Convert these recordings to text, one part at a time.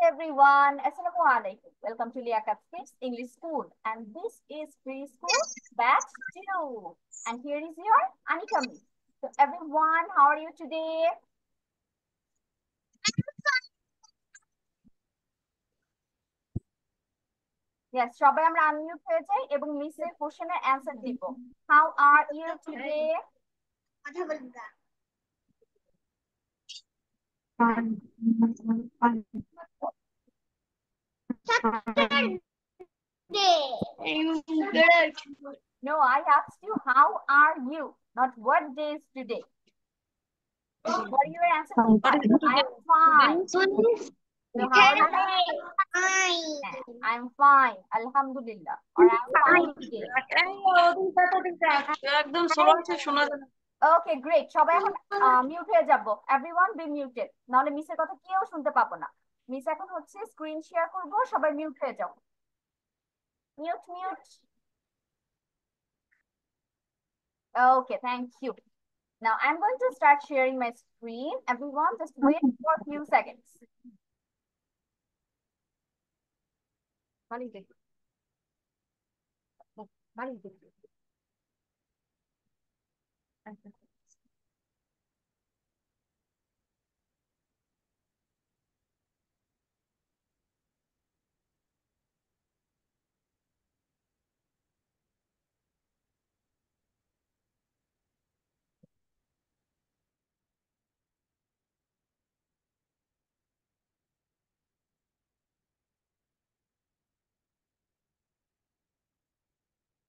everyone. Assalamu alaikum. Welcome to Liaquat Kids English School. And this is preschool batch 2. And here is your Anika Miss. So everyone, how are you today? Yes, সবাই আমরা unmute হয়ে যাই এবং মিসের কোশ্চেনের answer দিব। How are you today? কথা বলবি না। No, I asked you how are you, not what day is today. What are your answer? I am fine. So how are you? I'm fine. Alhamdulillah. Or I'm fine today. একদম slow আছে, শোনা যায় না। Okay, great. সবাই এখন mute হয়ে যাব। Everyone be muted. নাহলে মিসের কথা কেউ শুনতে পাবো না। মিস এখন হচ্ছে স্ক্রিন শেয়ার করব, সবাই মিউট হয়ে যাও। Mute, mute. Okay, thank you. Now I'm going to start sharing my screen. Everyone, just wait for a few seconds.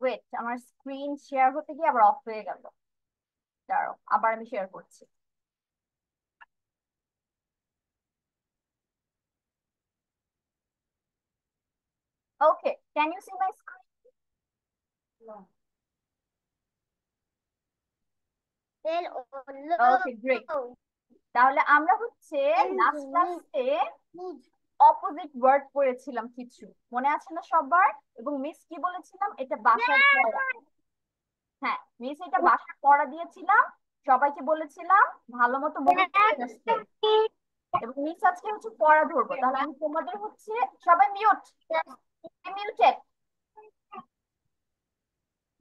Wait, আমার স্ক্রিন শেয়ার হতে গিয়ে আবার অফ হয়ে গেল। দাঁড়াও, আবার আমি শেয়ার করছি। Okay, can you see my screen? Okay, great. তাহলে আমরা হচ্ছে লাস্ট ক্লাসে অপোজিট ওয়ার্ড পড়েছিলাম কিছু, মনে আছে না সবার? এবং মিস কি বলেছিলাম, এটা বাসার পড়া। হ্যাঁ, মিস এটা বাসার পড়া দিয়েছিলাম, সবাইকে বলেছিলাম ভালো মতো মুখস্থ করে আসতে। এবং মিস আজকে হচ্ছে পড়া ধরবো। তাহলে আমি তোমাদের হচ্ছে সবাই mute, muted,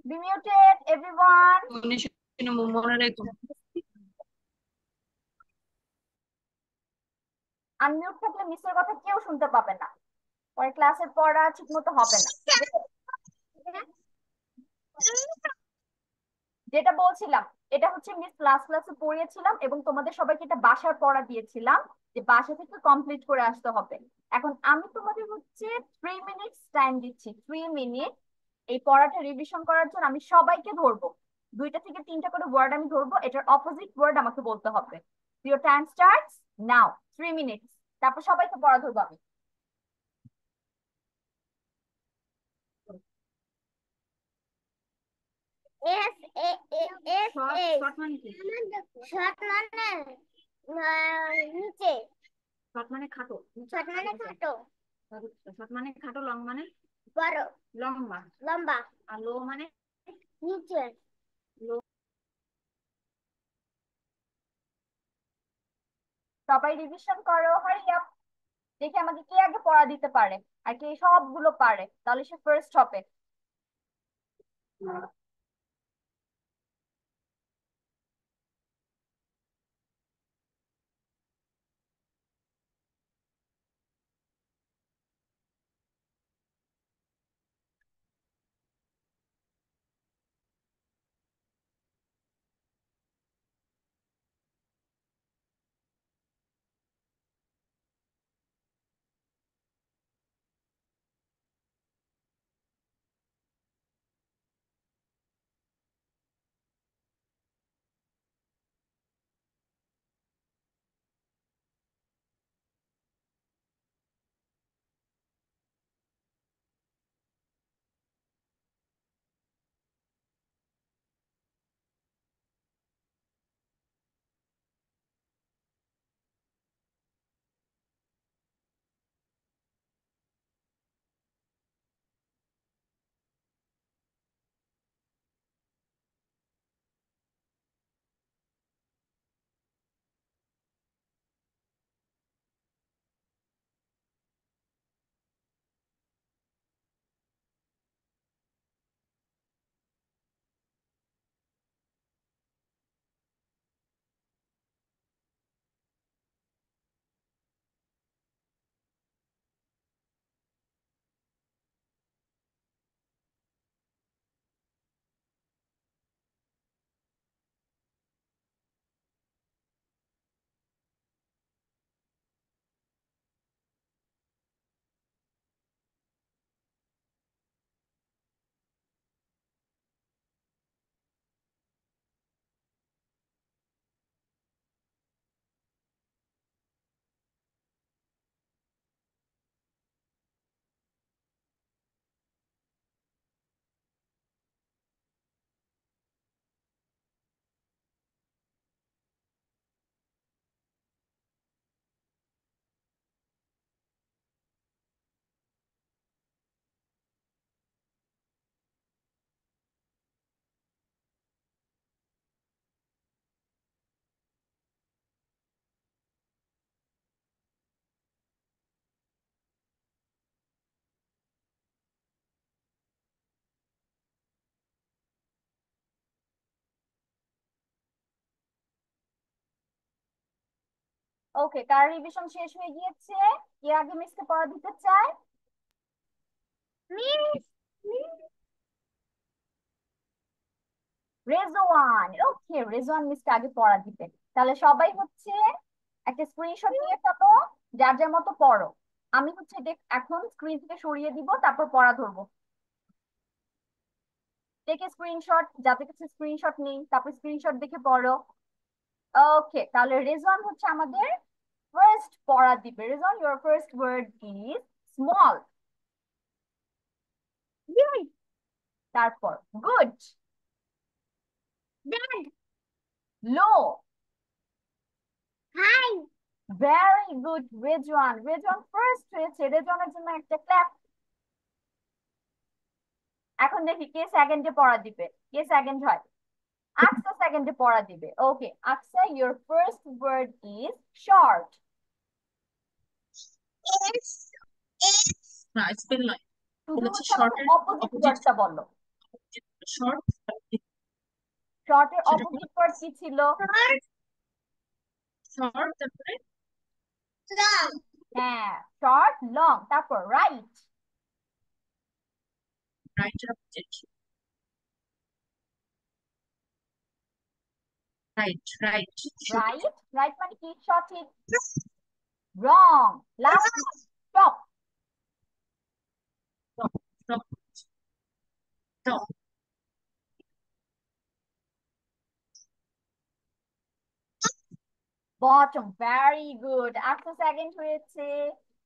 be muted everyone. মনে রেখো। আনমিউট থাকলে মিসের কথা কেউ শুনতে পাবে না, পরে ক্লাসের পড়া ঠিক মতো হবে না। যেটা বলছিলাম, এটা হচ্ছে মিস লাস্ট ক্লাসে পড়িয়েছিলাম এবং তোমাদের সবাইকে এটা বাসার পড়া দিয়েছিলাম যে বাসা থেকে কমপ্লিট করে আসতে হবে। এখন আমি তোমাদের হচ্ছে 3 মিনিট টাইম দিচ্ছি, 3 মিনিট এই পড়াটা রিভিশন করার জন্য। আমি সবাইকে ধরবো, 2টা থেকে 3টা করে ওয়ার্ড আমি ধরবো, এটার অপোজিট ওয়ার্ড আমাকে বলতে হবে। Your time starts now, 3 minute. তারপর সবাইকে পড়া ধরবো আমি। শর্ট মানে কি? নিচে, শর্ট মানে খাটো। শর্ট মানে খাটো, শর্ট মানে খাটো, লং মানে বড়, লম্বা। লম্বা, আর লো মানে নিচে। সবাই রিভিশন করো, হারি আপ। দেখে আমাকে কে আগে পড়া দিতে পারে আর কে সবগুলো পারে, তাহলে সে ফার্স্ট হবে। ওকে, কার রিভিশন শেষ হয়ে গিয়েছে? কে আগে মিসকে পড়া দিতে চায়? মিস রেজওয়ান। ওকে, রেজওয়ান মিসকে আগে পড়া দিবে। তাহলে সবাই হচ্ছে একটা স্ক্রিনশট নিয়ে ফেলো, যার যার মতো পড়ো। আমি হচ্ছে এটা এখন স্ক্রিন থেকে সরিয়ে দিব, তারপর পড়া ধরবো। দেখে স্ক্রিনশট, যাদের কাছে স্ক্রিনশট নেই তারপর স্ক্রিনশট দেখে পড়ো। ওকে, তাহলে রেজওয়ান হচ্ছে আমাদের ফার্স্ট পড়া দিবে। Rezwan, your first word is small. তারপর good, bad low, high very good Rezwan. Rezwan first হয়েছে, রেজওয়ানের জন্য একটা ক্ল্যাপ। এখন দেখি কে সেকেন্ডে পড়া দিবে, কে সেকেন্ড হয়। আকসা সেকেন্ডে পড়া দিবে। Okay Aksa, your first word is short. S S না স্পেল নয়, শুধু বলেছি হচ্ছে আমাকে শর্টের অপোজিট অপোজিট। ওয়ার্ডটা বলো। শর্ট শর্টের সেটা অপোজিট ওয়ার্ড কি ছিল? শর্ট শর্ট তারপরে লং হ্যাঁ, শর্ট লং। তারপর রাইট। রাইটের opposite right right right, right মানে কি? সঠিক। Wrong. Last, stop. Top top top bottom, very good. আচ্ছা সেকেন্ড হয়েছে।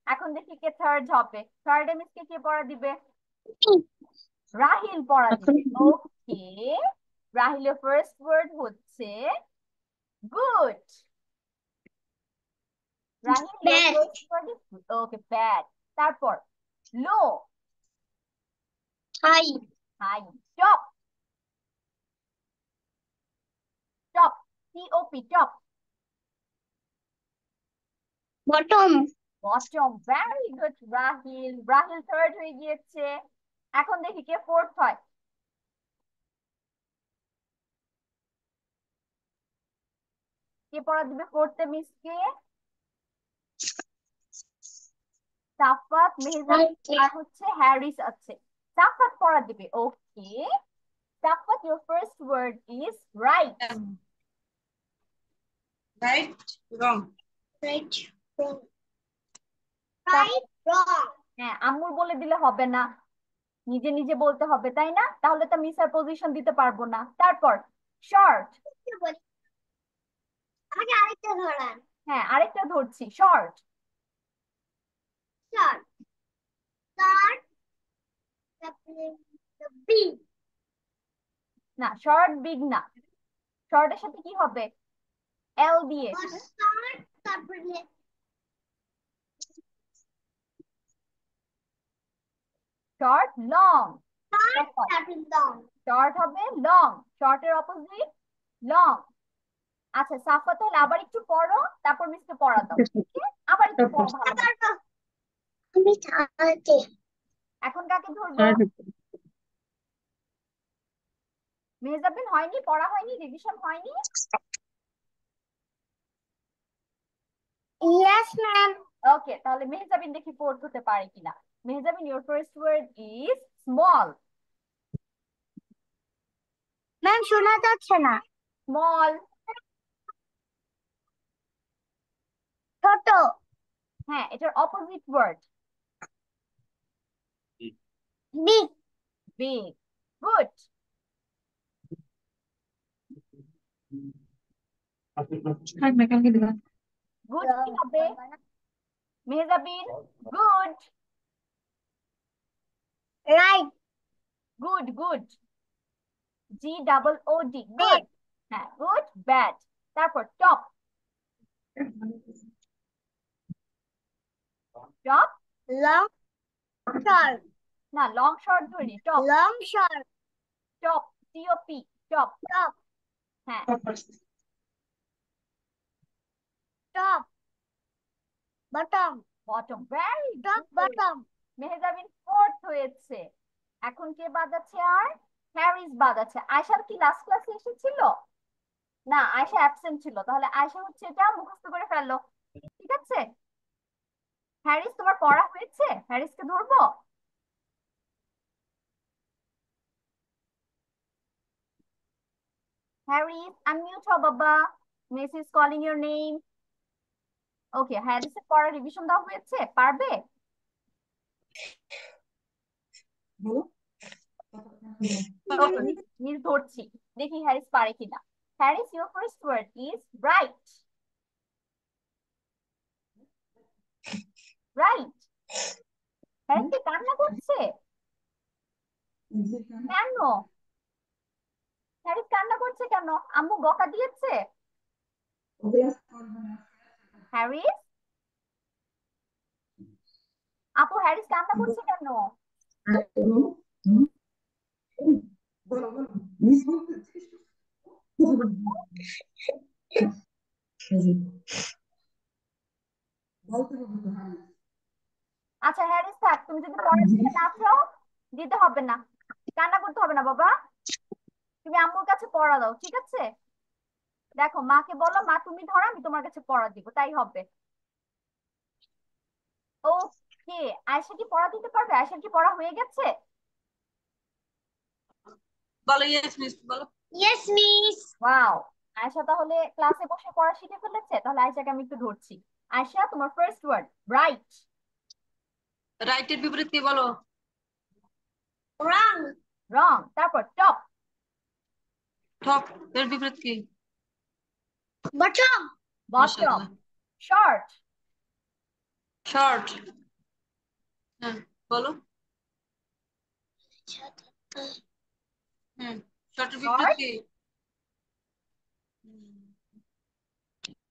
এখন দেখি কে থার্ড হবে। থার্ড মিসকে কে পড়া দিবে? রাহিল পড়া এখন দিবে। ওকে, রাহিলের ফার্স্ট ওয়ার্ড হচ্ছে good. Rahil, your bad first word is good. Okay, bad. তারপর low, high high. Top, top, TOP, top. Bottom bottom, very good Rahil. Rahil third হয়ে গিয়েছে। এখন দেখি কে ফোর্থ হয়। কে পড়া দিবে ফোর্থে মিসকে? সাফাত, মেহজাবিন আর হচ্ছে হ্যারিস আছে। সাফাত পড়া দিবে। Okay Safat, your first word is right. Right wrong right wrong right wrong হ্যাঁ, আম্মুর বলে দিলে হবে না, নিজে নিজে বলতে হবে, তাই না? তাহলে তো মিসের পজিশন দিতে পারবো না। তারপর শর্ট। আমাকে আরেকটা ধরান হ্যাঁ, আরেকটা ধরছি, শর্ট। শর্ট শর্ট তারপরে বি না, শর্ট বিগ না। শর্টের সাথে কি হবে? এল দিয়ে। শর্ট তারপরে শর্ট লং। শর্ট তারপরে লং শর্ট হবে লং, শর্টের অপোজিট লং। আচ্ছা সাফা, তাহলে আবার একটু পড়ো, তারপর মিসকে পড়া দাও। ওকে, আবার একটু পড়ো ভালো করে। আমি থাকতে এখন কাকে ধরবো? মেহজাবিন হয়নি, পড়া হয়নি, রিভিশন হয়নি। ইয়েস ম্যাম ওকে, তাহলে মেহজাবিন দেখি ফোর্থ হতে পারে কিনা। Mehjabin, your first word is small. Ma'am শোনা যাচ্ছে না স্মল। ছোট হ্যাঁ, এটার opposite word big big. Good. মেকানিকে দিলাম গুড কি হবে Mehjabin? Good. Right good, good. G double O D, good. হ্যাঁ, গুড। ব্যাড। তারপর টপ। টপ লং শর্ট না, লং শর্ট ধরি। Top, long short top, TOP, top. Top হ্যাঁ, top bottom bottom, very top good. Bottom Mehjabin fourth হয়েছে। এখন কে বাদ আছে আর? Harris বাদ আছে। আয়শার কি লাস্ট ক্লাসে এসেছিল? না, আয়শা অ্যাবসেন্ট ছিল। তাহলে আয়শা হচ্ছে এটা মুখস্থ করে ফেললো। হ্যারিস তোমার পড়া হয়েছে? হ্যারিসকে ধরবো? হ্যারিস আনমিউট হও বাবা, miss is calling your name. Okay, হ্যারিসের পড়া রিভিশন দেওয়া হয়েছে, পারবে? ওকে, মিস ধরছি, দেখি হ্যারিস পারে কিনা। Harris, your first word is right. Right. Harris কি কান্না করছে? কেন? হ্যারিস কান্না করছে কেন? আম্মু বকা দিয়েছে? হ্যারিস, আপু হ্যারিস কান্না করছে কেন? আচ্ছা হ্যারিস থাক, তুমি যদি পড়া দিতে না চাও দিতে হবে না, কান্না করতে হবে না বাবা, তুমি আম্মুর কাছে পড়া দাও, ঠিক আছে? দেখো মাকে বলো, মা তুমি ধরো, আমি তোমার কাছে পড়া দিব, তাই হবে। ওকে, আয়েশা কি পড়া দিতে পারবে? আয়েশার কি পড়া হয়ে গেছে? বলো ইয়েস মিস বলো। Yes, miss. ওয়াও, আয়েশা তাহলে ক্লাসে বসে পড়া শিখে ফেলেছে। তাহলে আয়েশাকে আমি একটু ধরছি। আয়েশা, তোমার ফার্স্ট ওয়ার্ড রাইট। রাইটের বিপরীত কি বলো? Wrong. রং। তারপর টপ। টপ এর বিপরীত কি? Bottom. বটম। মাশাআল্লাহ। শর্ট। শর্ট। হ্যাঁ বলো। হুম, শর্টের বিপরীত শর্ট কি?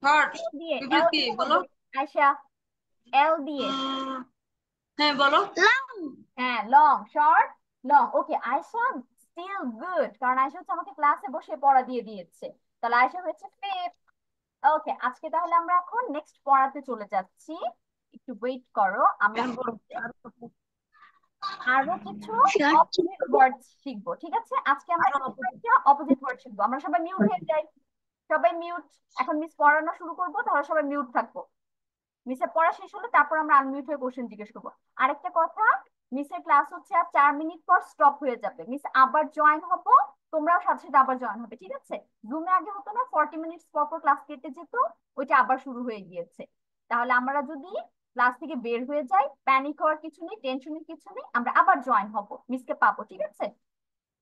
শর্ট দিয়ে, বিপরীত এল কি দিয়ে বলো? হবে আয়েশা, এল দিয়ে। হ্যাঁ বলো। Long. হ্যাঁ, long. Short, long. Okay, Ayesha still good, কারণ আয়েশা হচ্ছে আমাকে ক্লাসে বসে পড়া দিয়ে দিয়েছে। তাহলে আয়েশা হয়েছে ফিফথ। ওকে, আজকে তাহলে আমরা এখন নেক্সট পড়াতে চলে যাচ্ছি। একটু ওয়েট করো, আমরা এখন বলো। আরো কিছু Short. অপোজিট ওয়ার্ড শিখবো, ঠিক আছে? আজকে আমরা আরো একটা অপোজিট ওয়ার্ড শিখবো। আমরা সবাই মিউট হয়ে যাই, সবাই মিউট। এখন মিস পড়ানো শুরু করবো, তাহলে সবাই মিউট থাকবো। মিসের পড়া শেষ হলে তারপর আমরা আনমিউট হয়ে কোশ্চেন জিজ্ঞেস করবো। আরেকটা কথা, মিসের ক্লাস হচ্ছে আর 4 মিনিট পর স্টপ হয়ে যাবে। মিস আবার জয়েন হবো, তোমরাও সাথে সাথে আবার জয়েন হবে, ঠিক আছে? জুমে আগে হতো না, 40 মিনিটস পর পর ক্লাস কেটে যেত, ওইটা আবার শুরু হয়ে গিয়েছে। তাহলে আমরা যদি ক্লাস থেকে বের হয়ে যাই, প্যানিক হওয়ার কিছু নেই, টেনশনের কিছু নেই, আমরা আবার জয়েন হবো, মিসকে পাবো, ঠিক আছে?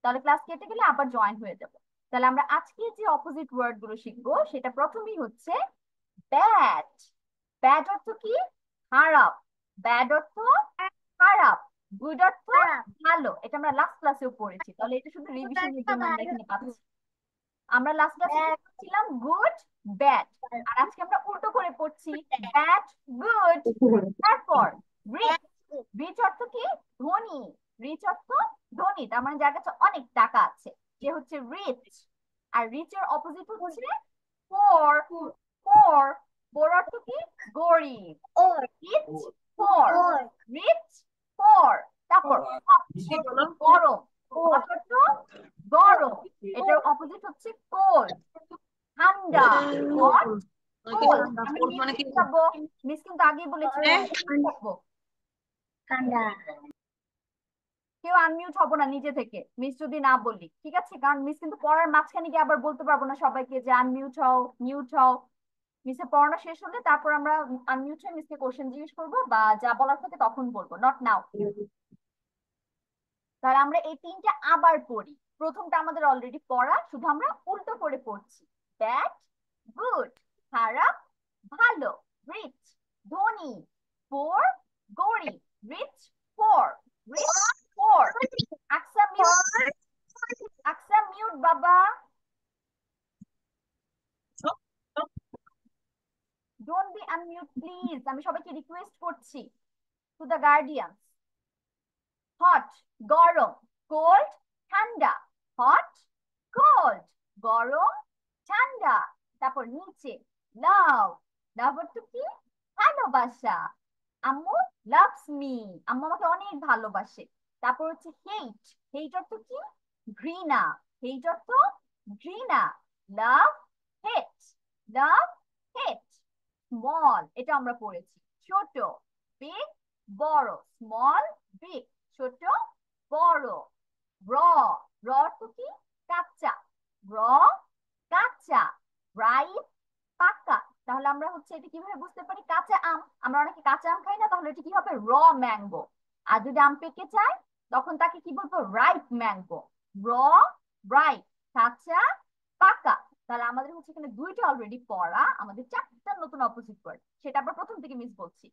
তাহলে ক্লাস কেটে গেলে আবার জয়েন হয়ে যাবো। তাহলে আমরা আজকে যে অপোজিট ওয়ার্ড গুলো শিখবো, সেটা প্রথমেই হচ্ছে ব্যাড। ব্যাড অর্থ কি? খারাপ। ব্যাড অর্থ খারাপ। গুড অর্থ ভালো। এটা আমরা লাস্ট ক্লাসেও পড়েছি, তাহলে এটা শুধু রিভিশনের জন্য আমরা এখানে পাচ্ছি। আমরা লাস্ট ক্লাসে ছিলাম গুড ব্যাড, আর আজকে আমরা উল্টো করে পড়ছি ব্যাড গুড। তারপর রিচ। রিচ অর্থ কি? ধনী। রিচ অর্থ ধনী, তার মানে যার কাছে অনেক টাকা আছে সে হচ্ছে রিচ। আর রিচের অপোজিট হচ্ছে পোর। পোর। পোর অর্থ কি? গরিব। Or. Rich poor. Or. Rich poor. তারপর hot, কি বলো? গরম। Or. hot অর্থ গরম, এটার অপোজিট হচ্ছে কোল্ড, ঠান্ডা। Hot, cold. আমি কোল্ড মানে মিউট কি? থাকবো, মিস কিন্তু আগেই বলেছিল হ্যাঁ? থাকবো। Thunder. কেউ আনমিউট হবো না নিজে থেকে, মিস যদি না বলি, ঠিক আছে? কারণ মিস কিন্তু পড়ার মাঝখানে গিয়ে আবার বলতে পারবো না সবাইকে যে আনমিউট হও, মিউট হও। মিসের পড়ানো শেষ হলে তারপর আমরা আনমিউট হয়ে মিসকে কোশ্চেন জিজ্ঞেস করবো, বা যা বলার থাকে তখন বলবো, নট নাও। তাহলে আমরা এই তিনটা আবার পড়ি। প্রথমটা আমাদের অলরেডি পড়া, শুধু আমরা উল্টো করে পড়ছি। ব্যাড গুড, খারাপ ভালো, রিচ ধনী, পোর গরিব, রিচ পোর, রিচ পোর। আকসা মিউট, আকসা মিউট বাবা, ডোন্ট বি আনমিউট প্লিজ, আমি সবাইকে রিকোয়েস্ট করছি, টু দ্য গার্ডিয়ান। হট গরম, কোল্ড ঠান্ডা। হট কোল্ড, গরম ঠান্ডা। তারপর নিচে লাভ। লাভ অর্থ কি? ভালোবাসা। আম্মু লাভস মি, আম্মু আমাকে অনেক ভালোবাসে। তারপর হচ্ছে হেট। হেট অর্থ কি? ঘৃণা। হেট অর্থ ঘৃণা। লাভ হেট, লাভ হেট। স্মল, এটা আমরা পড়েছি ছোট। বিগ বড়, স্মল বিগ ছোট বড়। র, র তো কি কাঁচা, র কাঁচা, রাইপ পাকা। তাহলে আমরা হচ্ছে এটা কিভাবে বুঝতে পারি? কাঁচা আম, আমরা অনেকে কাঁচা আম খাই না, তাহলে এটা কি হবে? র ম্যাঙ্গো। আর যদি আম পেকে যায় তখন তাকে কি বলবো? Ripe mango. র রাইপ, কাঁচা পাকা। তাহলে আমাদের হচ্ছে এখানে দুইটা অলরেডি পড়া, আমাদের চারটা নতুন অপোজিট ওয়ার্ড। সেটা আবার প্রথম থেকে মিস বলছি।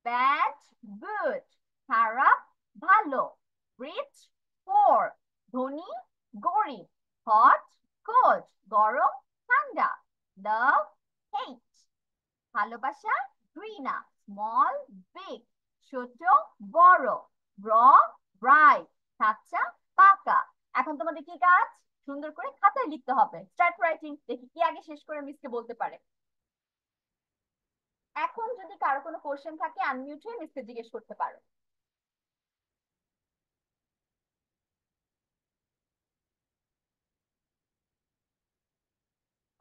ব্যাড গুড, খারাপ ভালো, রিচ পোর, ধনী গরিব, হট কোল্ড গরম ঠান্ডা, লাভ হেট ভালোবাসা ঘৃণা, স্মল বিগ ছোট বড়, র রাইট কাঁচা পাকা। এখন তোমাদের কি কাজ? সুন্দর করে খাতায় লিখতে হবে। Start writing. দেখি কি আগে শেষ করে মিসকে বলতে পারে। এখন যদি কারো কোনো কোশ্চেন থাকে আনমিউট হয়ে মিসকে জিজ্ঞেস করতে পারো।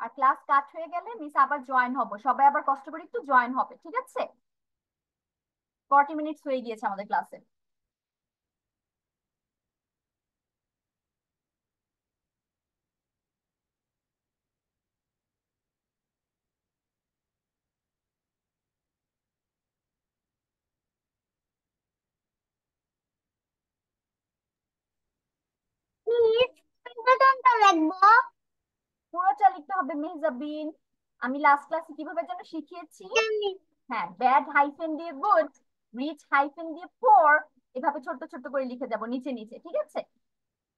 আর ক্লাস কাট হয়ে গেলে মিস আবার জয়েন হবো, সবাই আবার কষ্ট করে একটু জয়েন হবে, ঠিক আছে? 40 মিনিটস হয়ে গিয়েছে আমাদের ক্লাসে। মিস কতটা লাগবো? পুরোটা লিখতে হবে মেহজাবিন। আমি লাস্ট ক্লাসে কিভাবে যেন শিখিয়েছি। হ্যাঁ, ব্যাড হাইফেন দিয়ে গুড, রিচ হাইফেন দিয়ে পোর, এভাবে ছোট ছোট করে লিখে যাব নিচে নিচে, ঠিক আছে?